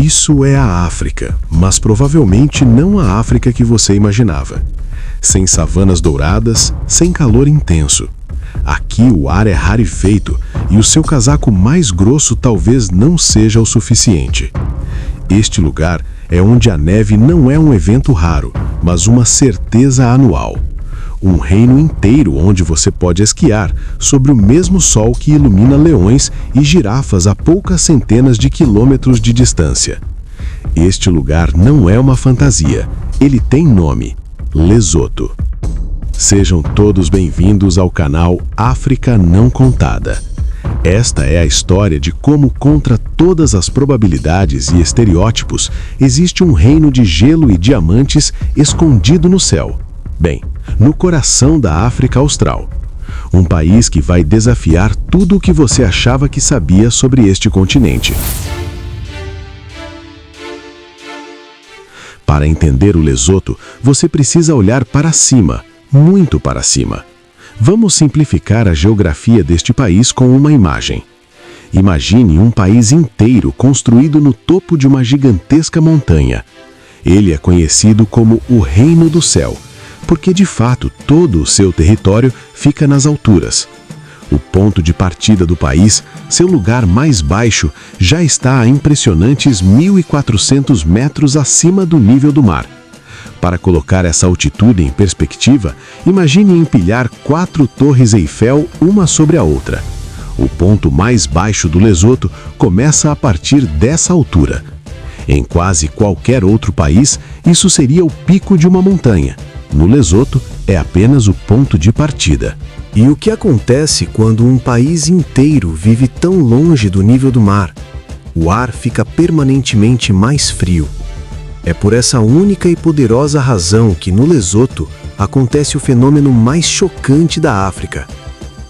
Isso é a África, mas provavelmente não a África que você imaginava. Sem savanas douradas, sem calor intenso. Aqui o ar é rarefeito e o seu casaco mais grosso talvez não seja o suficiente. Este lugar é onde a neve não é um evento raro, mas uma certeza anual. Um reino inteiro onde você pode esquiar sobre o mesmo sol que ilumina leões e girafas a poucas centenas de quilômetros de distância. Este lugar não é uma fantasia, ele tem nome: Lesoto. Sejam todos bem-vindos ao canal África Não Contada. Esta é a história de como, contra todas as probabilidades e estereótipos, existe um reino de gelo e diamantes escondido no céu. Bem, no coração da África Austral. Um país que vai desafiar tudo o que você achava que sabia sobre este continente. Para entender o Lesoto, você precisa olhar para cima, muito para cima. Vamos simplificar a geografia deste país com uma imagem. Imagine um país inteiro construído no topo de uma gigantesca montanha. Ele é conhecido como o Reino do Céu, porque de fato todo o seu território fica nas alturas. O ponto de partida do país, seu lugar mais baixo, já está a impressionantes 1.400 metros acima do nível do mar. Para colocar essa altitude em perspectiva, imagine empilhar 4 torres Eiffel uma sobre a outra. O ponto mais baixo do Lesoto começa a partir dessa altura. Em quase qualquer outro país, isso seria o pico de uma montanha. No Lesoto, é apenas o ponto de partida. E o que acontece quando um país inteiro vive tão longe do nível do mar? O ar fica permanentemente mais frio. É por essa única e poderosa razão que no Lesoto acontece o fenômeno mais chocante da África.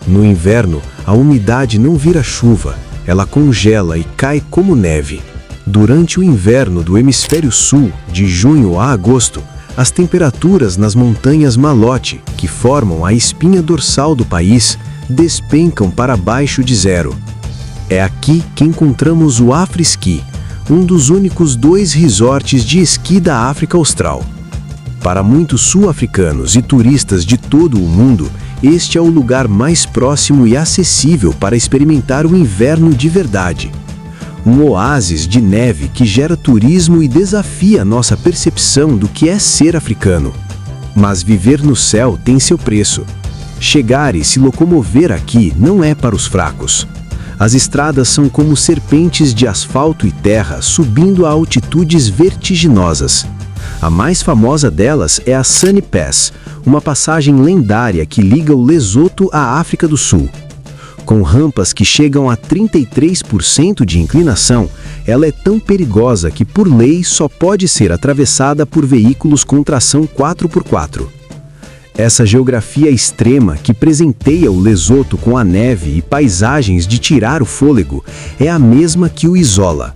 No inverno, a umidade não vira chuva, ela congela e cai como neve. Durante o inverno do hemisfério sul, de junho a agosto, as temperaturas nas montanhas Malote, que formam a espinha dorsal do país, despencam para baixo de zero. É aqui que encontramos o Afri-Ski, um dos únicos 2 resorts de esqui da África Austral. Para muitos sul-africanos e turistas de todo o mundo, este é o lugar mais próximo e acessível para experimentar o inverno de verdade. Um oásis de neve que gera turismo e desafia nossa percepção do que é ser africano. Mas viver no céu tem seu preço. Chegar e se locomover aqui não é para os fracos. As estradas são como serpentes de asfalto e terra subindo a altitudes vertiginosas. A mais famosa delas é a Sunny Pass, uma passagem lendária que liga o Lesoto à África do Sul. Com rampas que chegam a 33% de inclinação, ela é tão perigosa que, por lei, só pode ser atravessada por veículos com tração 4x4. Essa geografia extrema que presenteia o Lesoto com a neve e paisagens de tirar o fôlego é a mesma que o isola.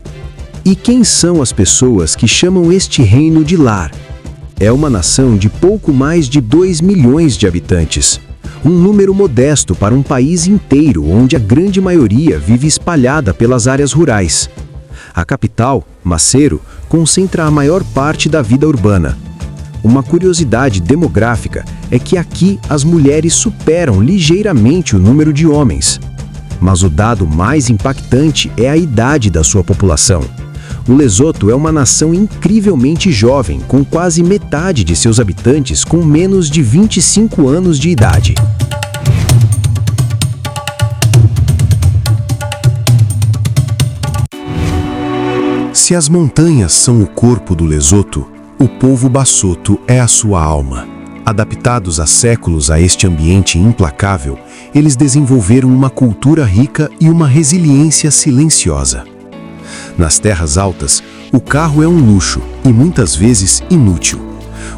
E quem são as pessoas que chamam este reino de lar? É uma nação de pouco mais de 2 milhões de habitantes. Um número modesto para um país inteiro onde a grande maioria vive espalhada pelas áreas rurais. A capital, Maseru, concentra a maior parte da vida urbana. Uma curiosidade demográfica é que aqui as mulheres superam ligeiramente o número de homens. Mas o dado mais impactante é a idade da sua população. O Lesoto é uma nação incrivelmente jovem, com quase metade de seus habitantes com menos de 25 anos de idade. Se as montanhas são o corpo do Lesoto, o povo Basotho é a sua alma. Adaptados há séculos a este ambiente implacável, eles desenvolveram uma cultura rica e uma resiliência silenciosa. Nas terras altas, o carro é um luxo e muitas vezes inútil.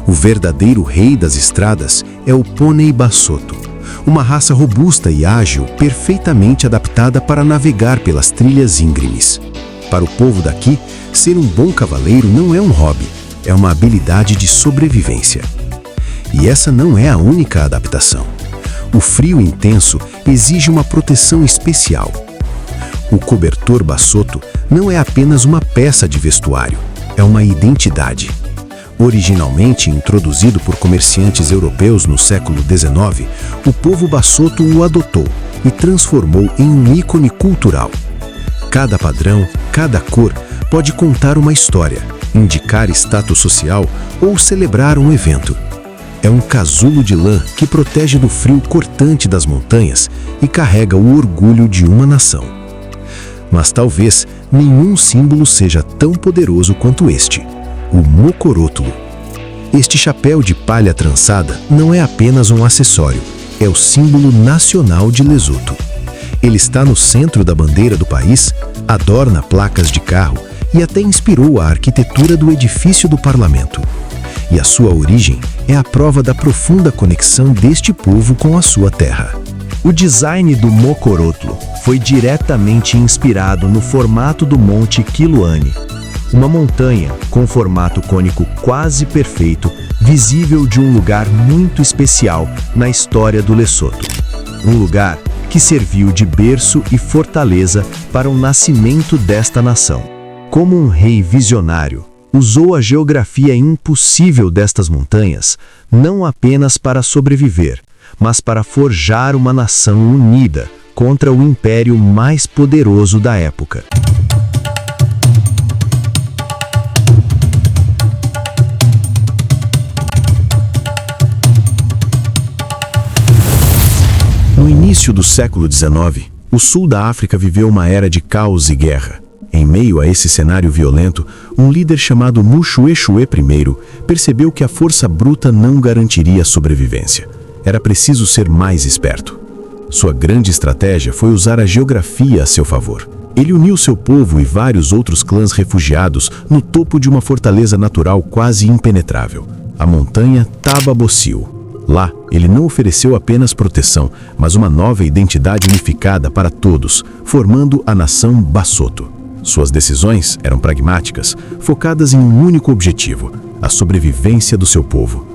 O verdadeiro rei das estradas é o pônei Basotho, uma raça robusta e ágil, perfeitamente adaptada para navegar pelas trilhas íngremes. Para o povo daqui, ser um bom cavaleiro não é um hobby, é uma habilidade de sobrevivência. E essa não é a única adaptação. O frio intenso exige uma proteção especial. O cobertor Basotho não é apenas uma peça de vestuário, é uma identidade. Originalmente introduzido por comerciantes europeus no século XIX, o povo Basotho o adotou e transformou em um ícone cultural. Cada padrão, cada cor pode contar uma história, indicar status social ou celebrar um evento. É um casulo de lã que protege do frio cortante das montanhas e carrega o orgulho de uma nação. Mas talvez nenhum símbolo seja tão poderoso quanto este, o mocorótulo. Este chapéu de palha trançada não é apenas um acessório, é o símbolo nacional de Lesotho. Ele está no centro da bandeira do país, adorna placas de carro e até inspirou a arquitetura do edifício do parlamento. E a sua origem é a prova da profunda conexão deste povo com a sua terra. O design do mocorótulo foi diretamente inspirado no formato do Monte Quiluane, uma montanha com formato cônico quase perfeito, visível de um lugar muito especial na história do Lesotho. Um lugar que serviu de berço e fortaleza para o nascimento desta nação. Como um rei visionário, usou a geografia impossível destas montanhas não apenas para sobreviver, mas para forjar uma nação unida contra o império mais poderoso da época. No início do século XIX, o sul da África viveu uma era de caos e guerra. Em meio a esse cenário violento, um líder chamado Moshoeshoe I percebeu que a força bruta não garantiria a sobrevivência. Era preciso ser mais esperto. Sua grande estratégia foi usar a geografia a seu favor. Ele uniu seu povo e vários outros clãs refugiados no topo de uma fortaleza natural quase impenetrável, a montanha Taba Bossil. Lá, ele não ofereceu apenas proteção, mas uma nova identidade unificada para todos, formando a nação Basotho. Suas decisões eram pragmáticas, focadas em um único objetivo, a sobrevivência do seu povo.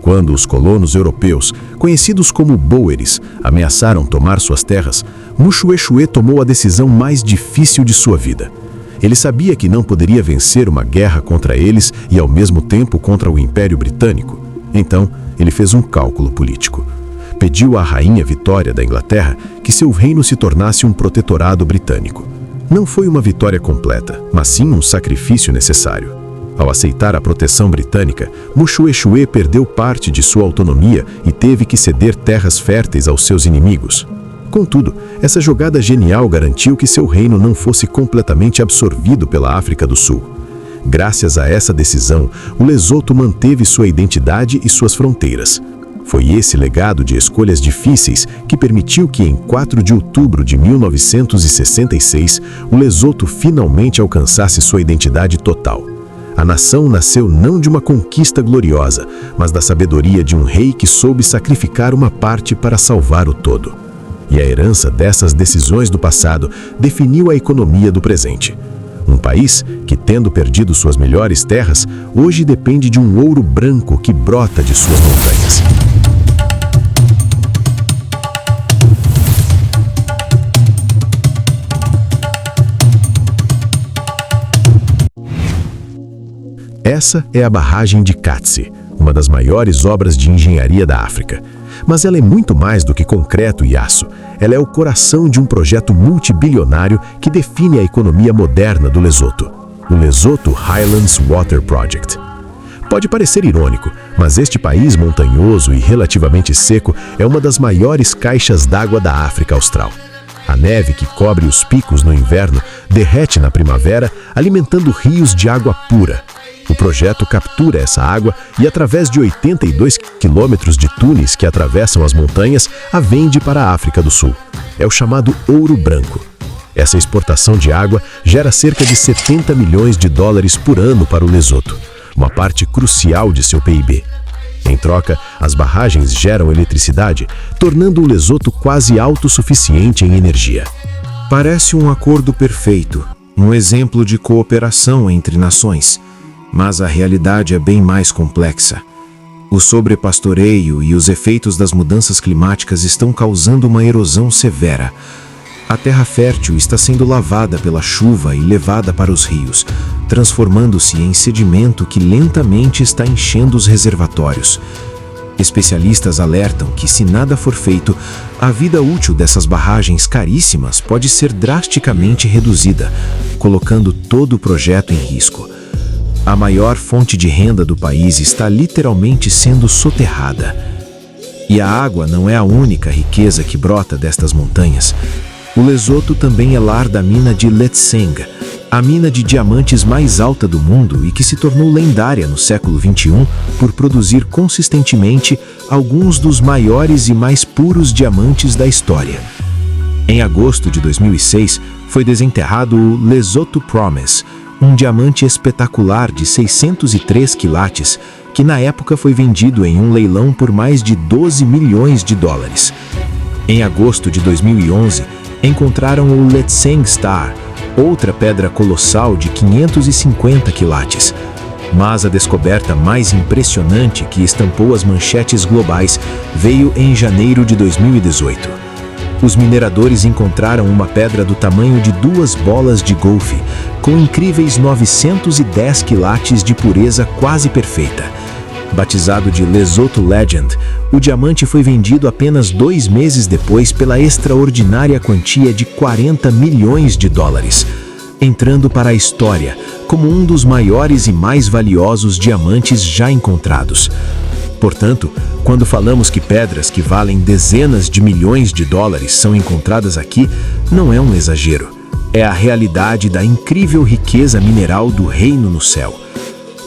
Quando os colonos europeus, conhecidos como boeres, ameaçaram tomar suas terras, Moshoeshoe tomou a decisão mais difícil de sua vida. Ele sabia que não poderia vencer uma guerra contra eles e ao mesmo tempo contra o Império Britânico. Então, ele fez um cálculo político. Pediu à rainha Vitória da Inglaterra que seu reino se tornasse um protetorado britânico. Não foi uma vitória completa, mas sim um sacrifício necessário. Ao aceitar a proteção britânica, Moshoeshoe perdeu parte de sua autonomia e teve que ceder terras férteis aos seus inimigos. Contudo, essa jogada genial garantiu que seu reino não fosse completamente absorvido pela África do Sul. Graças a essa decisão, o Lesotho manteve sua identidade e suas fronteiras. Foi esse legado de escolhas difíceis que permitiu que, em 4 de outubro de 1966, o Lesotho finalmente alcançasse sua identidade total. A nação nasceu não de uma conquista gloriosa, mas da sabedoria de um rei que soube sacrificar uma parte para salvar o todo. E a herança dessas decisões do passado definiu a economia do presente. Um país que, tendo perdido suas melhores terras, hoje depende de um ouro branco que brota de suas montanhas. Essa é a barragem de Katse, uma das maiores obras de engenharia da África. Mas ela é muito mais do que concreto e aço. Ela é o coração de um projeto multibilionário que define a economia moderna do Lesotho, o Lesotho Highlands Water Project. Pode parecer irônico, mas este país montanhoso e relativamente seco é uma das maiores caixas d'água da África Austral. A neve que cobre os picos no inverno derrete na primavera, alimentando rios de água pura. O projeto captura essa água e, através de 82 quilômetros de túneis que atravessam as montanhas, a vende para a África do Sul. É o chamado ouro branco. Essa exportação de água gera cerca de 70 milhões de dólares por ano para o Lesotho, uma parte crucial de seu PIB. Em troca, as barragens geram eletricidade, tornando o Lesotho quase autossuficiente em energia. Parece um acordo perfeito, um exemplo de cooperação entre nações. Mas a realidade é bem mais complexa. O sobrepastoreio e os efeitos das mudanças climáticas estão causando uma erosão severa. A terra fértil está sendo lavada pela chuva e levada para os rios, transformando-se em sedimento que lentamente está enchendo os reservatórios. Especialistas alertam que, se nada for feito, a vida útil dessas barragens caríssimas pode ser drasticamente reduzida, colocando todo o projeto em risco. A maior fonte de renda do país está literalmente sendo soterrada. E a água não é a única riqueza que brota destas montanhas. O Lesoto também é lar da mina de Letseng, a mina de diamantes mais alta do mundo e que se tornou lendária no século XXI por produzir consistentemente alguns dos maiores e mais puros diamantes da história. Em agosto de 2006, foi desenterrado o Lesotho Promise, um diamante espetacular de 603 quilates, que na época foi vendido em um leilão por mais de 12 milhões de dólares. Em agosto de 2011, encontraram o Letseng Star, outra pedra colossal de 550 quilates. Mas a descoberta mais impressionante que estampou as manchetes globais veio em janeiro de 2018. Os mineradores encontraram uma pedra do tamanho de 2 bolas de golfe, com incríveis 910 quilates de pureza quase perfeita. Batizado de Lesotho Legend, o diamante foi vendido apenas 2 meses depois pela extraordinária quantia de 40 milhões de dólares, entrando para a história como um dos maiores e mais valiosos diamantes já encontrados. Portanto, quando falamos que pedras que valem dezenas de milhões de dólares são encontradas aqui, não é um exagero. É a realidade da incrível riqueza mineral do reino no céu.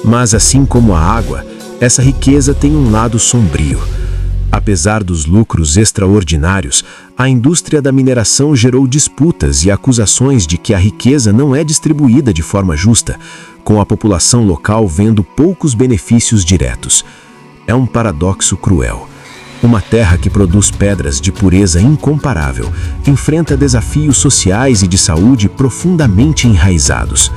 Mas assim como a água, essa riqueza tem um lado sombrio. Apesar dos lucros extraordinários, a indústria da mineração gerou disputas e acusações de que a riqueza não é distribuída de forma justa, com a população local vendo poucos benefícios diretos. É um paradoxo cruel. Uma terra que produz pedras de pureza incomparável enfrenta desafios sociais e de saúde profundamente enraizados.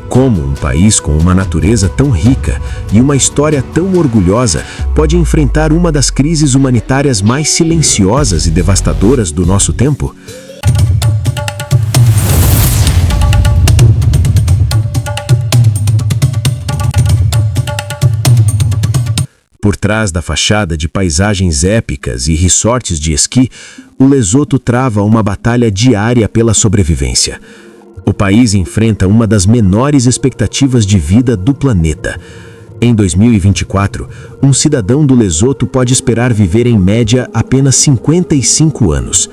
Como um país com uma natureza tão rica e uma história tão orgulhosa pode enfrentar uma das crises humanitárias mais silenciosas e devastadoras do nosso tempo? Por trás da fachada de paisagens épicas e resorts de esqui, o Lesoto trava uma batalha diária pela sobrevivência. O país enfrenta uma das menores expectativas de vida do planeta. Em 2024, um cidadão do Lesoto pode esperar viver em média apenas 55 anos.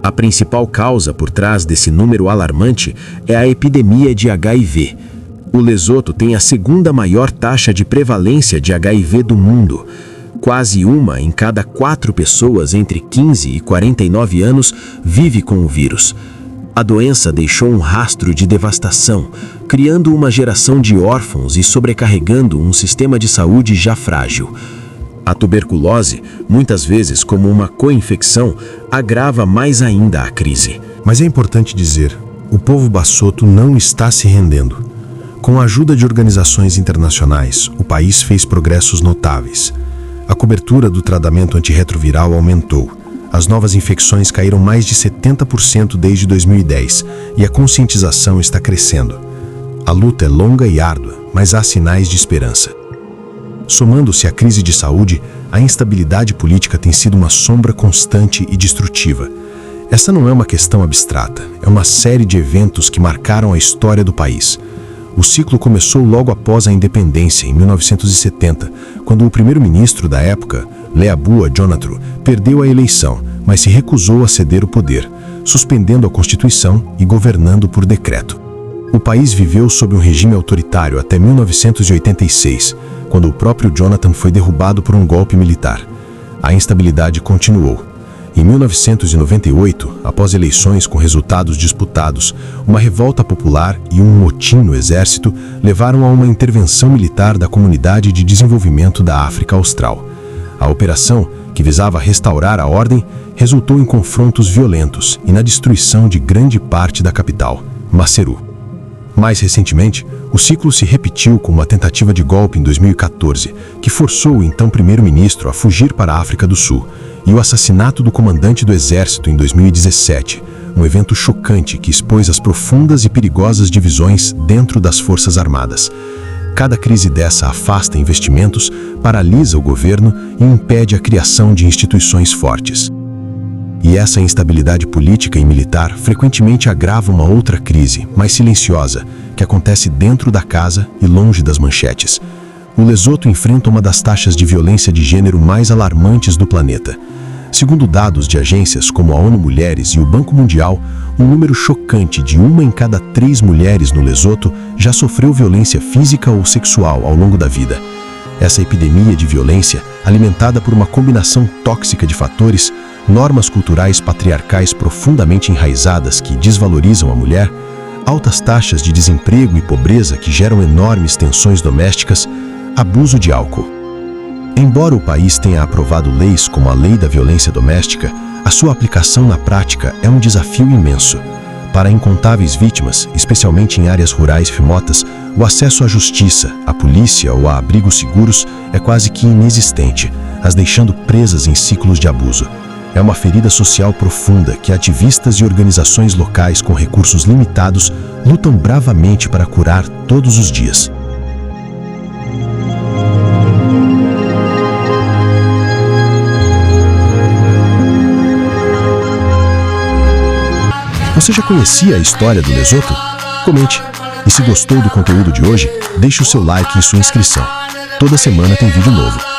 A principal causa por trás desse número alarmante é a epidemia de HIV. O Lesoto tem a segunda maior taxa de prevalência de HIV do mundo. Quase 1 em cada 4 pessoas entre 15 e 49 anos vive com o vírus. A doença deixou um rastro de devastação, criando uma geração de órfãos e sobrecarregando um sistema de saúde já frágil. A tuberculose, muitas vezes como uma co-infecção, agrava mais ainda a crise. Mas é importante dizer, o povo Basotho não está se rendendo. Com a ajuda de organizações internacionais, o país fez progressos notáveis. A cobertura do tratamento antirretroviral aumentou. As novas infecções caíram mais de 70% desde 2010 e a conscientização está crescendo. A luta é longa e árdua, mas há sinais de esperança. Somando-se à crise de saúde, a instabilidade política tem sido uma sombra constante e destrutiva. Essa não é uma questão abstrata, é uma série de eventos que marcaram a história do país. O ciclo começou logo após a independência, em 1970, quando o primeiro-ministro da época, Leabua Jonathan, perdeu a eleição, mas se recusou a ceder o poder, suspendendo a Constituição e governando por decreto. O país viveu sob um regime autoritário até 1986, quando o próprio Jonathan foi derrubado por um golpe militar. A instabilidade continuou. Em 1998, após eleições com resultados disputados, uma revolta popular e um motim no exército levaram a uma intervenção militar da Comunidade de Desenvolvimento da África Austral. A operação, que visava restaurar a ordem, resultou em confrontos violentos e na destruição de grande parte da capital, Maseru. Mais recentemente, o ciclo se repetiu com uma tentativa de golpe em 2014, que forçou o então primeiro-ministro a fugir para a África do Sul, e o assassinato do comandante do exército em 2017, um evento chocante que expôs as profundas e perigosas divisões dentro das Forças Armadas. Cada crise dessa afasta investimentos, paralisa o governo e impede a criação de instituições fortes. E essa instabilidade política e militar frequentemente agrava uma outra crise, mais silenciosa, que acontece dentro da casa e longe das manchetes. O Lesoto enfrenta uma das taxas de violência de gênero mais alarmantes do planeta. Segundo dados de agências como a ONU Mulheres e o Banco Mundial, um número chocante de 1 em cada 3 mulheres no Lesoto já sofreu violência física ou sexual ao longo da vida. Essa epidemia de violência, alimentada por uma combinação tóxica de fatores, normas culturais patriarcais profundamente enraizadas que desvalorizam a mulher, altas taxas de desemprego e pobreza que geram enormes tensões domésticas, abuso de álcool. Embora o país tenha aprovado leis como a Lei da Violência Doméstica, a sua aplicação na prática é um desafio imenso. Para incontáveis vítimas, especialmente em áreas rurais remotas, o acesso à justiça, à polícia ou a abrigos seguros é quase que inexistente, as deixando presas em ciclos de abuso. É uma ferida social profunda que ativistas e organizações locais com recursos limitados lutam bravamente para curar todos os dias. Você já conhecia a história do Lesoto? Comente! E se gostou do conteúdo de hoje, deixe o seu like e sua inscrição. Toda semana tem vídeo novo.